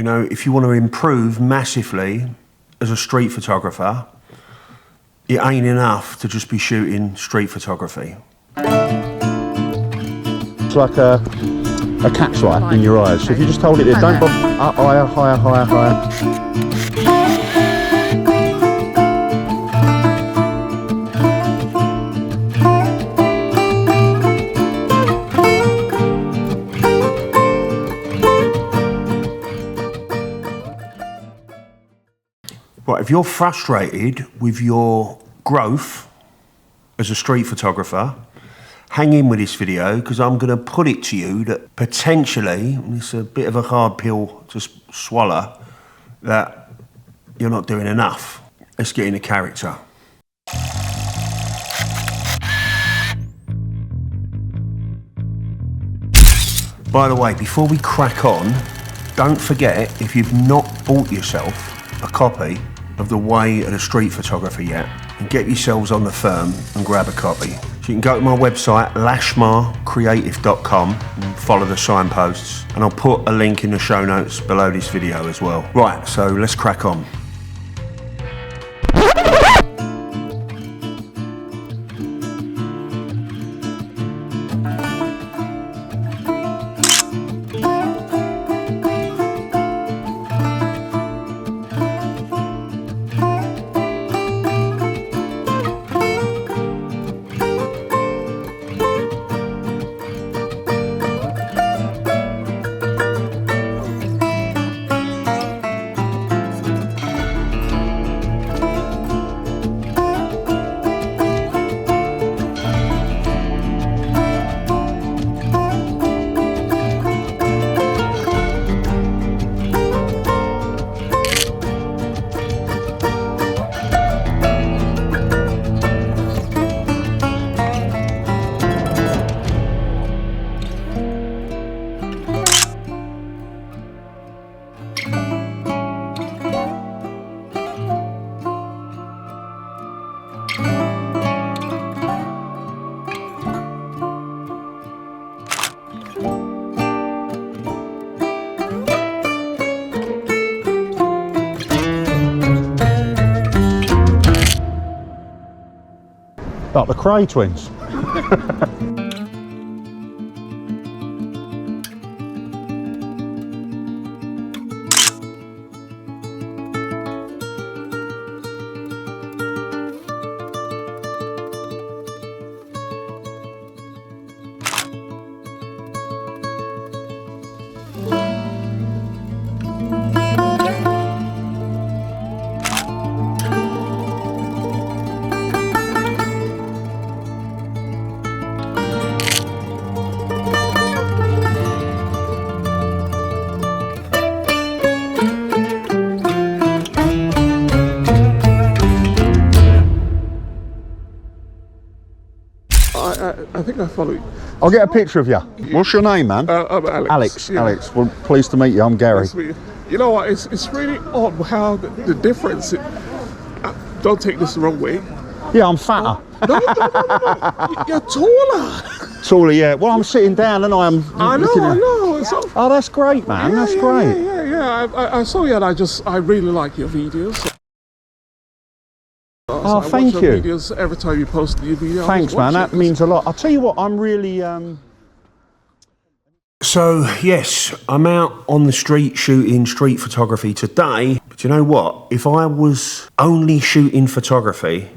You know, if you want to improve massively as a street photographer, it ain't enough to just be shooting street photography. It's like a catch light in your eyes. So if you just hold it there, don't bother. Up, higher, higher, higher, higher. Right, if you're frustrated with your growth as a street photographer, hang in with this video, because I'm going to put it to you that potentially, and it's a bit of a hard pill to swallow, that you're not doing enough. Let's get into character. By the way, before we crack on, don't forget, if you've not bought yourself a copy of The Way of the Street Photographer yet, and get yourselves on the firm and grab a copy. So you can go to my website, lashmarcreative.com, and follow the signposts, and I'll put a link in the show notes below this video as well. Right, so let's crack on. Like the Cray twins. I think I follow you. I'll get a picture of you. What's your name, man? I'm Alex. Alex. Yeah. Alex. Well, pleased to meet you. I'm Gary. Nice to meet you. You know what? It's really odd how the difference. Don't take this the wrong way. Yeah, I'm fatter. No. You're taller. Taller, yeah. Well, I'm sitting down and I'm. I know. So, oh, that's great, man. That's great. Yeah. I saw you and I really like your videos. Oh, so thank I watch you. Your videos every time you post a new video. Thanks, man. That means a lot. I'll tell you what. I'm really. So yes, I'm out on the street shooting street photography today, but you know what? If I was only shooting photography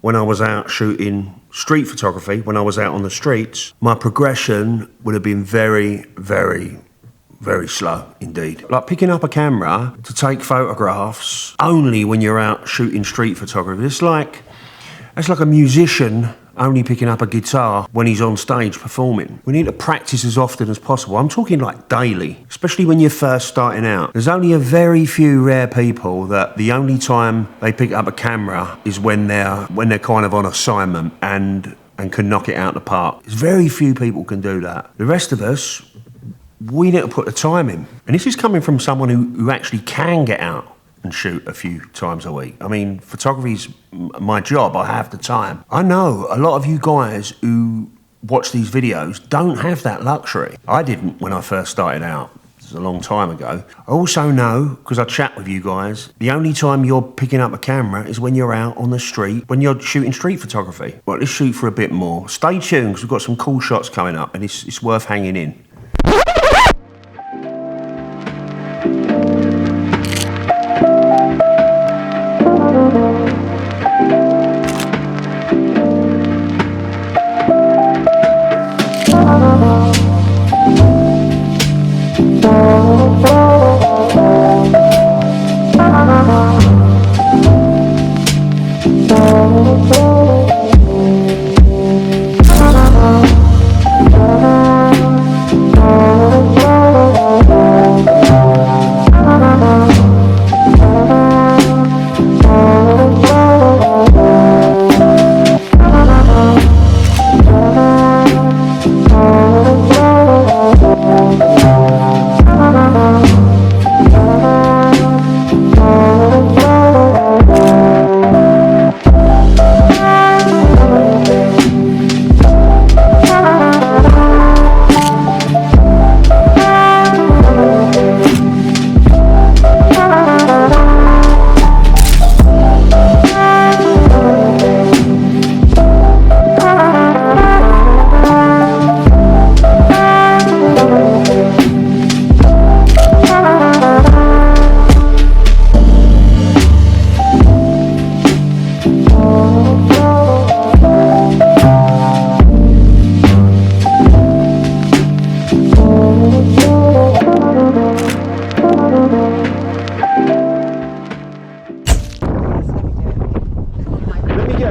when I was out shooting street photography, when I was out on the streets, my progression would have been very, very, very slow indeed. Like picking up a camera to take photographs only when you're out shooting street photography. It's like a musician only picking up a guitar when he's on stage performing. We need to practice as often as possible. I'm talking like daily, especially when you're first starting out. There's only a very few rare people that the only time they pick up a camera is when they're kind of on assignment and can knock it out the park. There's very few people can do that. The rest of us, we need to put the time in. And this is coming from someone who actually can get out and shoot a few times a week. I mean, photography's my job, I have the time. I know a lot of you guys who watch these videos don't have that luxury. I didn't when I first started out. It's a long time ago. I also know, because I chat with you guys, the only time you're picking up a camera is when you're out on the street, when you're shooting street photography. Well, let's shoot for a bit more. Stay tuned, because we've got some cool shots coming up, and it's worth hanging in.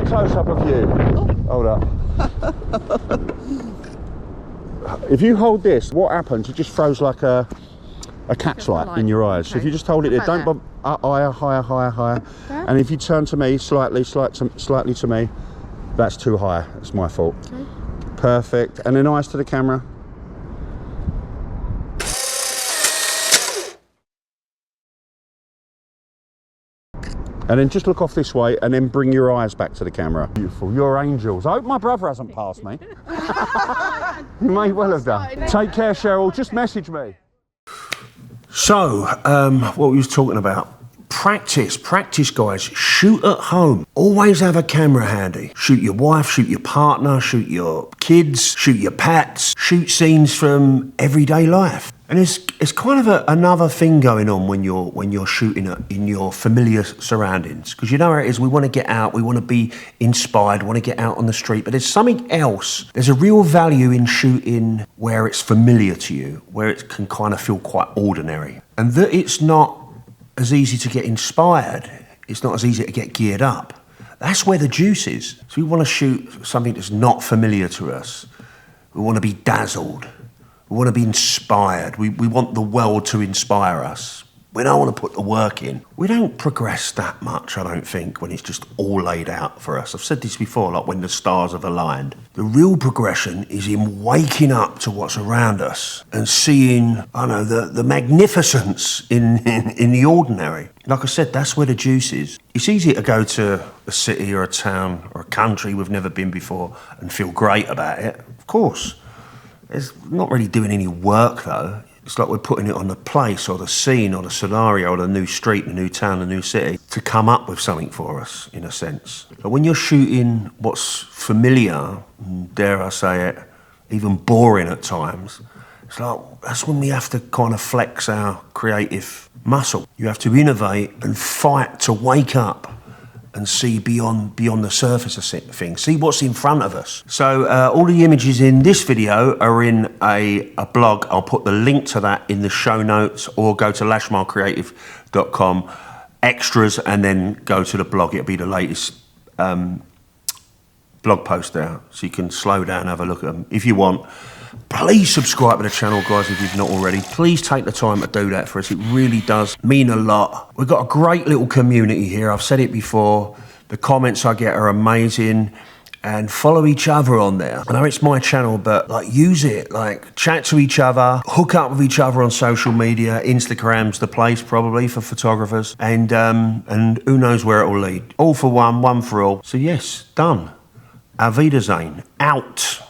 Close-up of you. Hold up. If you hold this, what happens? It just throws like a catch light in your eyes. Okay. So if you just hold it there, don't bump higher, higher, higher, higher. Okay. And if you turn to me slightly to me, that's too high. It's my fault. Okay. Perfect. And then eyes to the camera. And then just look off this way and then bring your eyes back to the camera. Beautiful, you're angels. I hope my brother hasn't passed me. You may well have done. Take care, Cheryl, just message me. So, what we was talking about, practice guys, shoot at home. Always have a camera handy. Shoot your wife, shoot your partner, shoot your kids, shoot your pets, shoot scenes from everyday life. And it's kind of another thing going on when you're shooting in your familiar surroundings, because you know how it is. We want to get out, we want to be inspired, want to get out on the street. But there's something else. There's a real value in shooting where it's familiar to you, where it can kind of feel quite ordinary, and that it's not as easy to get inspired. It's not as easy to get geared up. That's where the juice is. So we want to shoot something that's not familiar to us. We want to be dazzled. We want to be inspired. We want the world to inspire us. We don't want to put the work in. We don't progress that much, I don't think, when it's just all laid out for us. I've said this before, like when the stars have aligned. The real progression is in waking up to what's around us and seeing, I know, the magnificence in the ordinary. Like I said, that's where the juice is. It's easy to go to a city or a town or a country we've never been before and feel great about it. Of course. It's not really doing any work though. It's like we're putting it on the place or the scene or the scenario or the new street, the new town, the new city to come up with something for us, in a sense. But when you're shooting what's familiar, dare I say it, even boring at times, it's like that's when we have to kind of flex our creative muscle. You have to innovate and fight to wake up and see beyond the surface of things, see what's in front of us. So all the images in this video are in a blog. I'll put the link to that in the show notes, or go to lashmarcreative.com, extras, and then go to the blog. It'll be the latest blog post there, so you can slow down and have a look at them if you want. Please subscribe to the channel, guys, if you've not already. Please take the time to do that for us. It really does mean a lot. We've got a great little community here. I've said it before. The comments I get are amazing. And follow each other on there. I know it's my channel, but like use it. Like chat to each other, hook up with each other on social media. Instagram's the place probably for photographers. And who knows where it will lead. All for one, one for all. So yes, done. Auf Wiedersehen. Out.